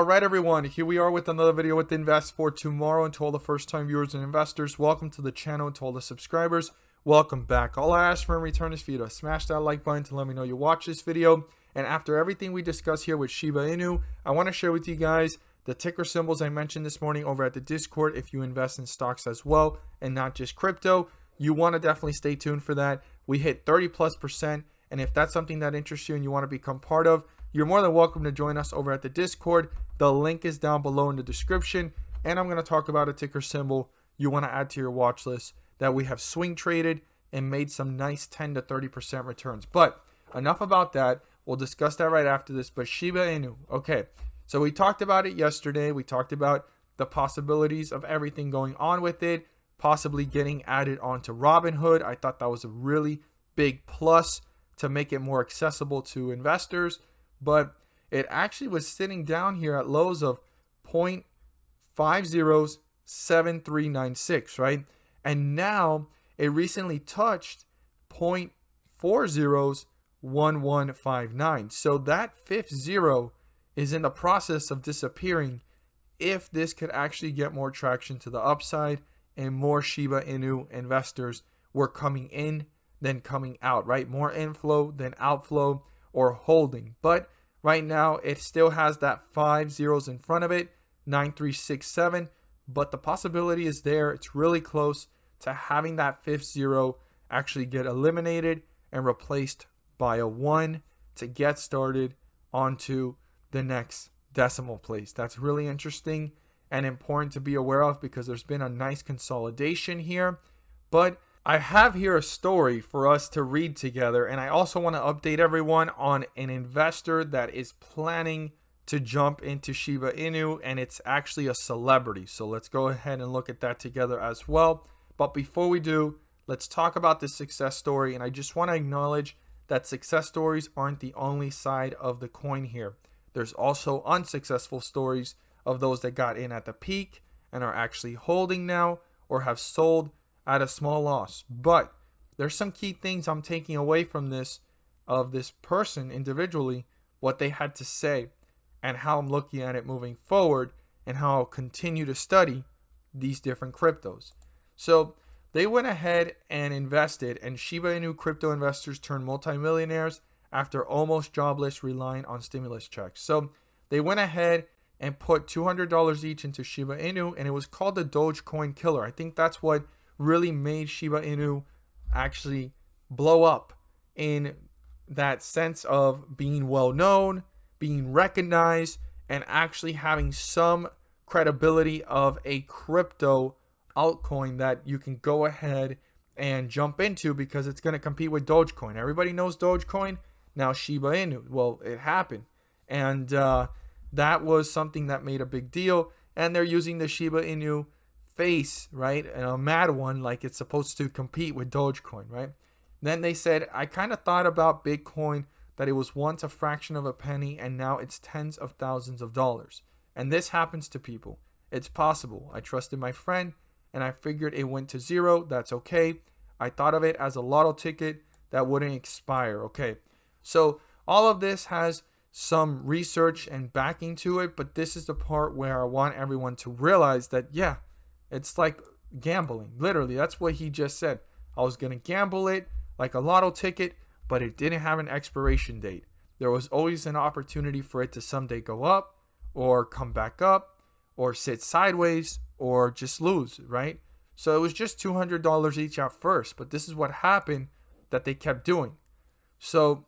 All right, everyone, here we are with another video with Invest for Tomorrow. And to all the first-time viewers and investors, welcome to the channel. And to all the subscribers, welcome back. All I ask for in return is for you to smash that like button to let me know you watch this video. And after everything we discuss here with Shiba Inu, I want to share with you guys the ticker symbols I mentioned this morning over at the Discord. If you invest in stocks as well and not just crypto, you want to definitely stay tuned for that. We hit 30+%, and if that's something that interests you and you want to become part of, you're more than welcome to join us over at the Discord. The link is down below in the description, and I'm going to talk about a ticker symbol you want to add to your watch list that we have swing traded and made some nice 10 to 30% returns. But enough about that. We'll discuss that right after this. But Shiba Inu, okay, so we talked about it yesterday. We talked about the possibilities of everything going on with it, possibly getting added onto Robinhood. I thought that was a really big plus to make it more accessible to investors. But it actually was sitting down here at lows of 0.507396, right? And now it recently touched 0.401159. So that fifth zero is in the process of disappearing if this could actually get more traction to the upside and more Shiba Inu investors were coming in than coming out, right? More inflow than outflow or holding. But right now it still has that 5 zeros in front of it, 9367, but the possibility is there. It's really close to having that fifth zero actually get eliminated and replaced by a 1 to get started onto the next decimal place. That's really interesting and important to be aware of because there's been a nice consolidation here. But I have here a story for us to read together, and I also want to update everyone on an investor that is planning to jump into Shiba Inu, and it's actually a celebrity. So let's go ahead and look at that together as well. But before we do, let's talk about this success story, and I just want to acknowledge that success stories aren't the only side of the coin here. There's also unsuccessful stories of those that got in at the peak and are actually holding now or have sold at a small loss. But there's some key things I'm taking away from this, of this person individually, what they had to say and how I'm looking at it moving forward and how I'll continue to study these different cryptos. So they went ahead and invested, and Shiba Inu crypto investors turned multimillionaires after almost jobless, relying on stimulus checks. So they went ahead and put $200 each into Shiba Inu, and it was called the Dogecoin killer. I think that's what really made Shiba Inu actually blow up, in that sense of being well known, being recognized, and actually having some credibility of a crypto altcoin that you can go ahead and jump into because it's going to compete with Dogecoin. Everybody knows Dogecoin. Now Shiba Inu, well, it happened, and that was something that made a big deal. And they're using the Shiba Inu face, right, and a mad one, like it's supposed to compete with Dogecoin, right? Then they said, I kind of thought about Bitcoin, that it was once a fraction of a penny and now it's tens of thousands of dollars. And this happens to people. It's possible. I trusted my friend and I figured it went to zero. That's okay. I thought of it as a lotto ticket that wouldn't expire. Okay, so all of this has some research and backing to it, but this is the part where I want everyone to realize that, yeah, it's like gambling. Literally, that's what he just said. I was going to gamble it like a lotto ticket, but it didn't have an expiration date. There was always an opportunity for it to someday go up or come back up or sit sideways or just lose, right? So it was just $200 each at first, but this is what happened that they kept doing. So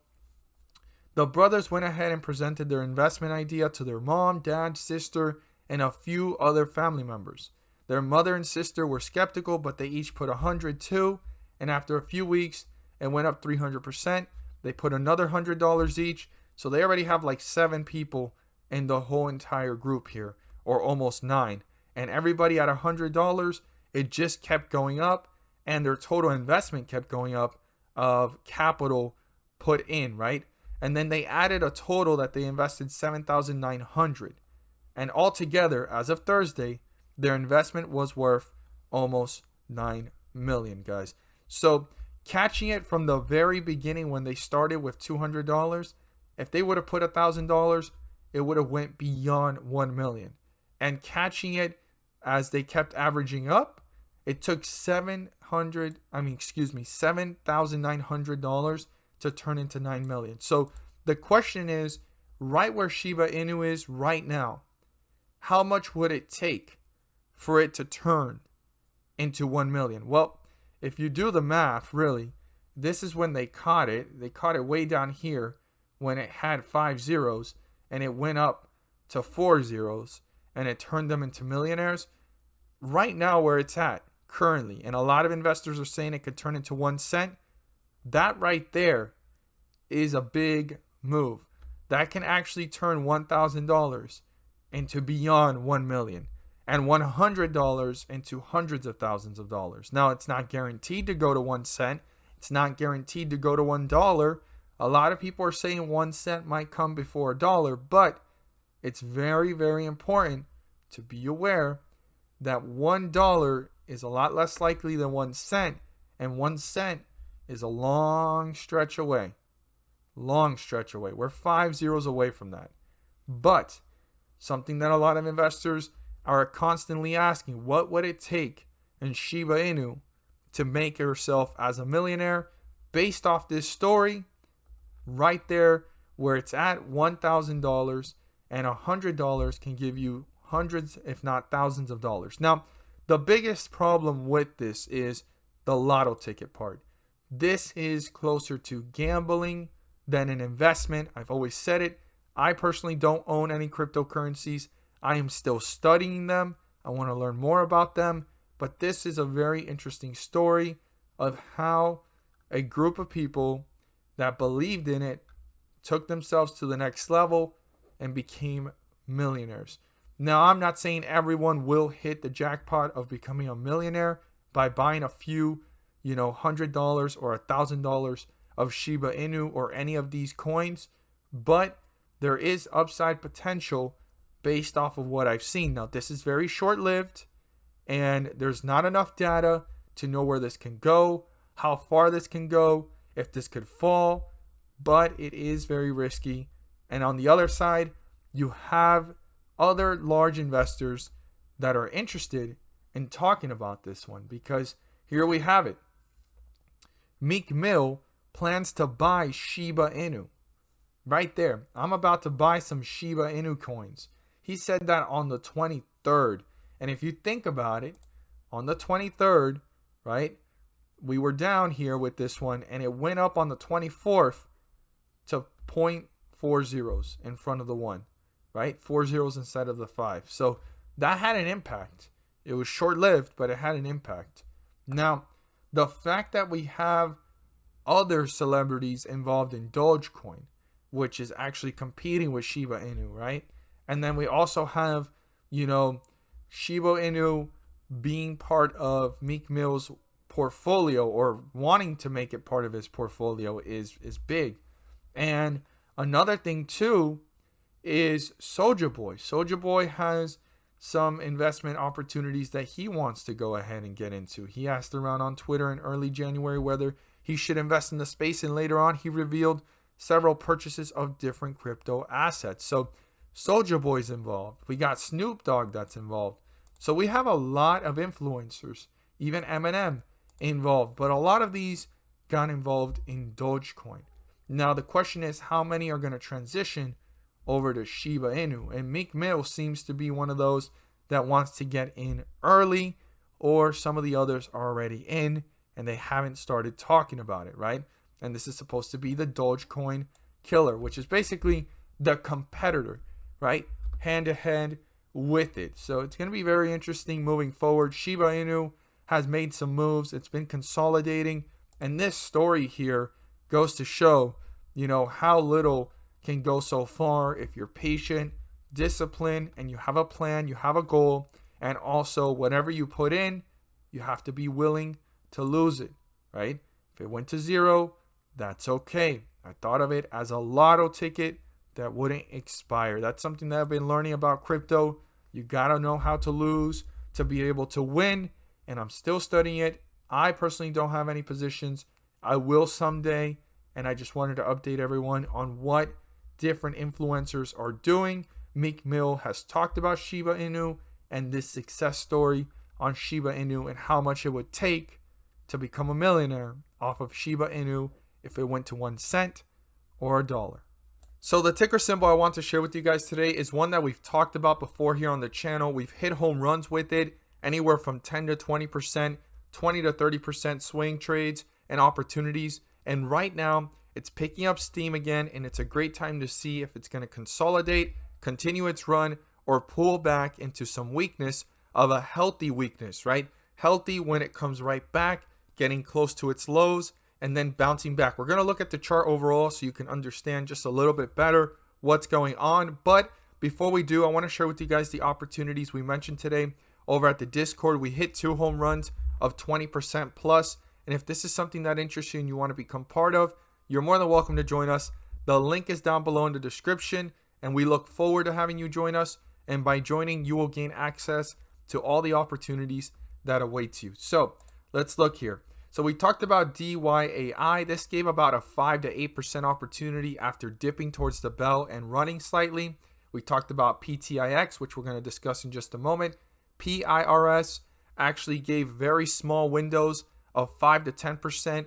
the brothers went ahead and presented their investment idea to their mom, dad, sister, and a few other family members. Their mother and sister were skeptical, but they each put $100 too. And after a few weeks, it went up 300%. They put another $100 each. So they already have like 7 people in the whole entire group here, or almost 9. And everybody at $100, it just kept going up. And their total investment kept going up of capital put in, right? And then they added a total that they invested $7,900. And altogether, as of Thursday, their investment was worth almost $9 million, guys. So catching it from the very beginning when they started with $200, if they would have put $1,000, it would have went beyond 1 million. And catching it as they kept averaging up, it took $7,900 to turn into 9 million. So the question is, right where Shiba Inu is right now, how much would it take for it to turn into 1 million? Well, if you do the math, really, this is when they caught it. They caught it way down here when it had 5 zeros, and it went up to 4 zeros, and it turned them into millionaires. Right now where it's at currently, and a lot of investors are saying it could turn into 1 cent, that right there is a big move. That can actually turn $1,000 into beyond 1 million, and $100 into hundreds of thousands of dollars. Now, it's not guaranteed to go to 1 cent. It's not guaranteed to go to $1. A lot of people are saying 1 cent might come before $1, but it's very, very important to be aware that $1 is a lot less likely than 1 cent, and 1 cent is a long stretch away. Long stretch away. We're 5 zeros away from that. But something that a lot of investors are constantly asking, what would it take in Shiba Inu to make herself as a millionaire? Based off this story, right there where it's at, $1,000 and $100 can give you hundreds, if not thousands of dollars. Now, the biggest problem with this is the lotto ticket part. This is closer to gambling than an investment. I've always said it. I personally don't own any cryptocurrencies. I am still studying them. I want to learn more about them. But this is a very interesting story of how a group of people that believed in it took themselves to the next level and became millionaires. Now, I'm not saying everyone will hit the jackpot of becoming a millionaire by buying a few, $100 or $1,000 of Shiba Inu or any of these coins, but there is upside potential based off of what I've seen. Now, this is very short-lived, and there's not enough data to know where this can go, how far this can go, if this could fall, but it is very risky. And on the other side, you have other large investors that are interested in talking about this one, because here we have it. Meek Mill plans to buy Shiba Inu. Right there. I'm about to buy some Shiba Inu coins. He said that on the 23rd. And if you think about it, on the 23rd, right, we were down here with this one, and it went up on the 24th to 0.4 zeros in front of the 1, right? 4 zeros instead of the 5. So that had an impact. It was short-lived, but it had an impact. Now, the fact that we have other celebrities involved in Dogecoin, which is actually competing with Shiba Inu, right? And then we also have, Shiba Inu being part of Meek Mill's portfolio, or wanting to make it part of his portfolio, is big. And another thing too is Soulja Boy. Soulja Boy has some investment opportunities that he wants to go ahead and get into. He asked around on Twitter in early January whether he should invest in the space, and later on he revealed several purchases of different crypto assets. So Soulja Boy's involved. We got Snoop Dogg that's involved. So we have a lot of influencers, even Eminem involved. But a lot of these got involved in Dogecoin. Now the question is, how many are going to transition over to Shiba Inu? And Meek Mill seems to be one of those that wants to get in early, or some of the others are already in and they haven't started talking about it, right? And this is supposed to be the Dogecoin killer, which is basically the competitor, right? Hand to hand with it. So it's going to be very interesting moving forward. Shiba Inu has made some moves. It's been consolidating. And this story here goes to show, how little can go so far if you're patient, disciplined, and you have a plan, you have a goal. And also, whatever you put in, you have to be willing to lose it, right? If it went to zero, that's okay. I thought of it as a lotto ticket that wouldn't expire. That's something that I've been learning about crypto. You got to know how to lose to be able to win. And I'm still studying it. I personally don't have any positions. I will someday. And I just wanted to update everyone on what different influencers are doing. Meek Mill has talked about Shiba Inu and this success story on Shiba Inu and how much it would take to become a millionaire off of Shiba Inu if it went to 1 cent or $1. So the ticker symbol I want to share with you guys today is one that we've talked about before here on the channel. We've hit home runs with it, anywhere from 10 to 20%, 20 to 30% swing trades and opportunities. And right now it's picking up steam again, and it's a great time to see if it's going to consolidate, continue its run, or pull back into some weakness of a healthy weakness, right? Healthy when it comes right back, getting close to its lows, and then bouncing back. We're going to look at the chart overall so you can understand just a little bit better what's going on. But before we do, I want to share with you guys the opportunities we mentioned today over at the Discord. We hit 2 home runs of 20% plus. And if this is something that interests you and you want to become part of, you're more than welcome to join us. The link is down below in the description, and we look forward to having you join us. And by joining, you will gain access to all the opportunities that awaits you. So let's look here. So we talked about DYAI. This gave about a 5 to 8% opportunity after dipping towards the bell and running slightly. We talked about PTIX, which we're going to discuss in just a moment. PIRS actually gave very small windows of 5 to 10%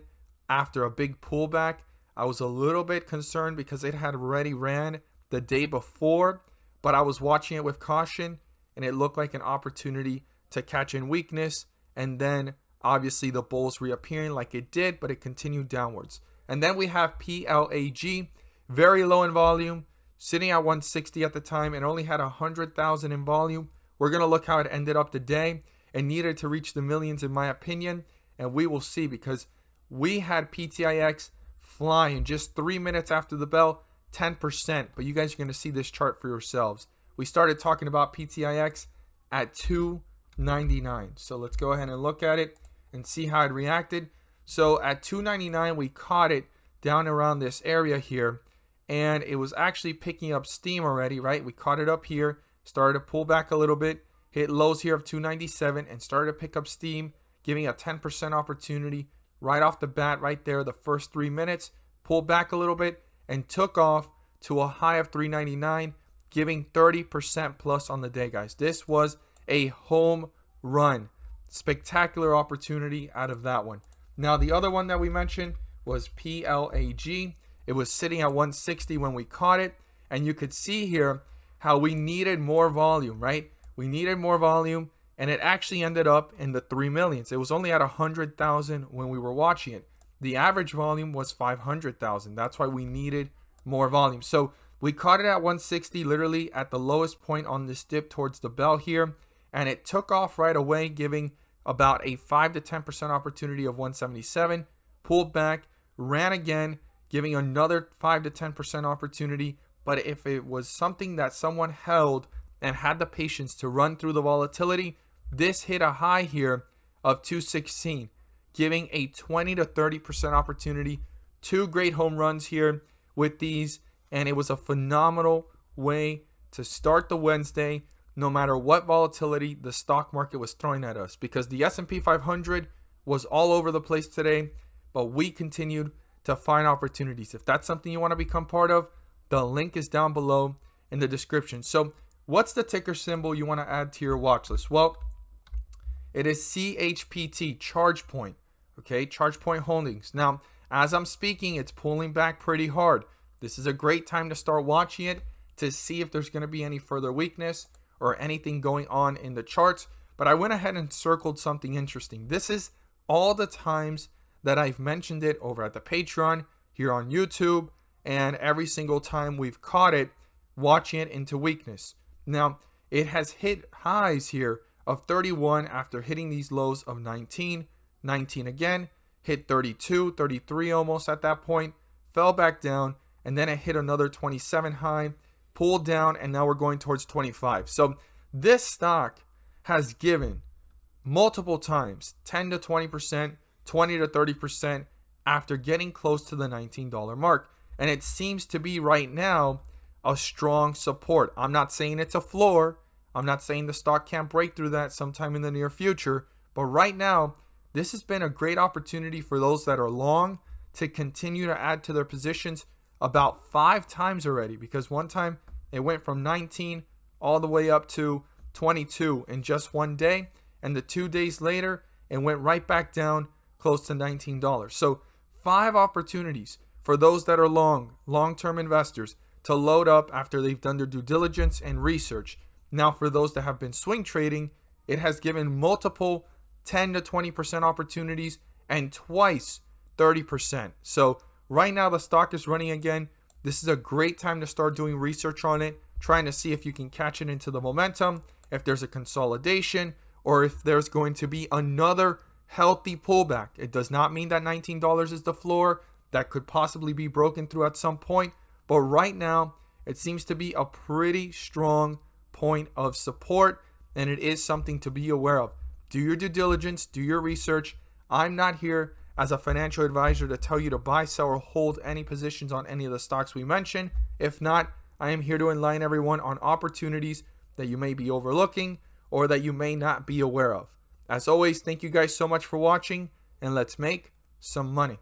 after a big pullback. I was a little bit concerned because it had already ran the day before, but I was watching it with caution, and it looked like an opportunity to catch in weakness, and then obviously the bulls reappearing like it did, but it continued downwards. And then we have PLAG, very low in volume, sitting at 160 at the time, and only had 100,000 in volume. We're going to look how it ended up today, and needed to reach the millions in my opinion, and we will see, because we had PTIX flying just 3 minutes after the bell, 10%, but you guys are going to see this chart for yourselves. We started talking about PTIX at 299. So let's go ahead and look at it and see how it reacted. So at 299, we caught it down around this area here, and it was actually picking up steam already, right? We caught it up here, started to pull back a little bit, hit lows here of 297, and started to pick up steam, giving a 10% opportunity right off the bat right there. The first 3 minutes, pulled back a little bit and took off to a high of 399, giving 30% plus on the day, guys. This was a home run. Spectacular opportunity out of that one. Now, the other one that we mentioned was PLAG. It was sitting at 160 when we caught it, and you could see here how we needed more volume, right? We needed more volume, and it actually ended up in the 3 millions. It was only at 100,000 when we were watching it. The average volume was 500,000. That's why we needed more volume. So we caught it at 160, literally at the lowest point on this dip towards the bell here, and it took off right away, giving about a 5 to 10% opportunity of 177, pulled back, ran again, giving another 5 to 10% opportunity. But if it was something that someone held and had the patience to run through the volatility, this hit a high here of 216, giving a 20 to 30% opportunity. 2 great home runs here with these, and it was a phenomenal way to start the Wednesday, no matter what volatility the stock market was throwing at us, because the S&P 500 was all over the place today, but we continued to find opportunities. If that's something you want to become part of, the link is down below in the description. So what's the ticker symbol you want to add to your watch list? Well, it is CHPT, ChargePoint. Okay, ChargePoint Holdings. Now, as I'm speaking, it's pulling back pretty hard. This is a great time to start watching it to see if there's going to be any further weakness or anything going on in the charts. But I went ahead and circled something interesting. This is all the times that I've mentioned it over at the Patreon, here on YouTube, and every single time we've caught it, watching it into weakness. Now, it has hit highs here of 31 after hitting these lows of 19, 19 again, hit 32, 33 almost at that point, fell back down, and then it hit another 27 high, pulled down, and now we're going towards 25. So this stock has given multiple times 10 to 20%, 20 to 30% after getting close to the $19 mark. And it seems to be right now a strong support. I'm not saying it's a floor. I'm not saying the stock can't break through that sometime in the near future. But right now, this has been a great opportunity for those that are long to continue to add to their positions. about 5 times already, because one time it went from 19 all the way up to 22 in just one day, and the 2 days later it went right back down close to $19. So 5 opportunities for those that are long-term investors to load up after they've done their due diligence and research. Now for those that have been swing trading, it has given multiple 10 to 20% opportunities and twice 30%. So right now the stock is running again. This is a great time to start doing research on it, trying to see if you can catch it into the momentum, if there's a consolidation, or if there's going to be another healthy pullback. It does not mean that $19 is the floor. That could possibly be broken through at some point. But right now, it seems to be a pretty strong point of support, and it is something to be aware of. Do your due diligence, do your research. I'm not here as a financial advisor to tell you to buy, sell, or hold any positions on any of the stocks we mentioned. If not, I am here to enlighten everyone on opportunities that you may be overlooking or that you may not be aware of. As always, thank you guys so much for watching, and let's make some money.